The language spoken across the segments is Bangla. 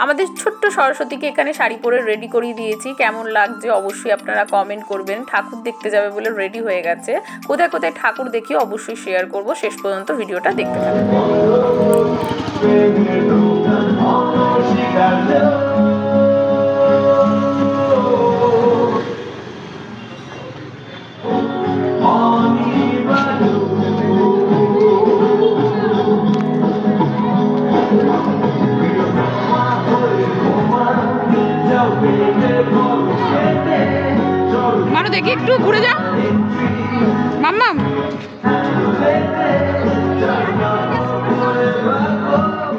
আমাদের ছোট্ট সরস্বতীকে এখানে শাড়ি পরে রেডি করিয়ে দিয়েছি। কেমন লাগছে অবশ্যই আপনারা কমেন্ট করবেন। ঠাকুর দেখতে যাবে বলে রেডি হয়ে গেছে। কোথায় কোথায় ঠাকুর দেখি অবশ্যই শেয়ার করব। শেষ পর্যন্ত ভিডিওটা দেখতে থাকুন। মারো দেখি একটু ঘুরে যা মাম্মাম।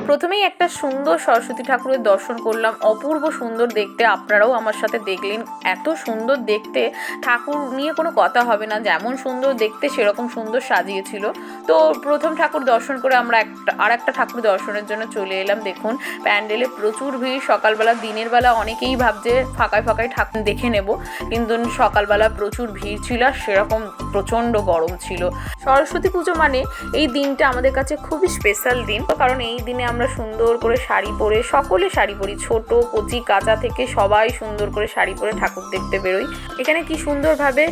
প্রথমেই একটা সুন্দর সরস্বতী ঠাকুরের দর্শন করলাম, অপূর্ব সুন্দর দেখতে। আপনারাও আমার সাথে দেখলেন, এত সুন্দর দেখতে। ঠাকুর নিয়ে কোনো কথা হবে না, যেমন সুন্দর দেখতে সেরকম সুন্দর সাজিয়েছিল। তো প্রথম ঠাকুর দর্শন করে আমরা আর একটা ঠাকুর দর্শনের জন্য চলে এলাম। দেখুন প্যান্ডেলে প্রচুর ভিড়। সকালবেলা দিনের বেলা অনেকেই ভাবছে ফাঁকায় ফাঁকায় ঠাকুর দেখে নেব, কিন্তু সকালবেলা প্রচুর ভিড় ছিল, আর সেরকম প্রচণ্ড গরম ছিল। সরস্বতী পুজো মানে এই দিনটা আমাদের কাছে খুবই স্পেশাল দিন, কারণ এই দিনে আমরা সুন্দর করে শাড়ি পরে, সকলে শাড়ি পরি, ছোট কচি কাঁচা থেকে সবাই সুন্দর করে শাড়ি পরে ঠাকুর দেখতে বেরোই। এখানে কি সুন্দরভাবে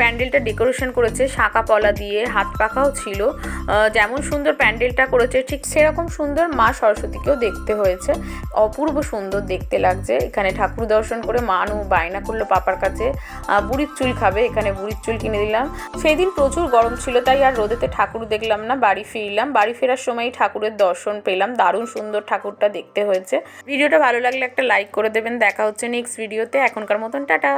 প্যান্ডেলটা ডেকোরেশন করেছে, শাঁখা পলা দিয়ে, হাত পাখাও ছিল। যেমন সুন্দর প্যান্ডেলটা করেছে ঠিক সেরকম সুন্দর মা সরস্বতীকেও দেখতে হয়েছে। অপূর্ব সুন্দর দেখতে লাগছে। এখানে ঠাকুর দর্শন করে মানু বায়না করলো পাপার কাছে বুড়ির চুল খাবে। এখানে বুড়ির চুল কিনে দিলাম। সেই দিন প্রচুর গরম ছিল, তাই আর রোদেতে ঠাকুর দেখলাম না, বাড়ি ফিরলাম। বাড়ি ফেরার সময় ঠাকুরের দর্শন পেলাম। দারুণ সুন্দর ঠাকুরটা দেখতে হয়েছে। ভিডিওটা ভালো লাগলে একটা লাইক করে দেবেন। দেখা হচ্ছে নেক্সট ভিডিওতে। এখনকার মতন টাটা।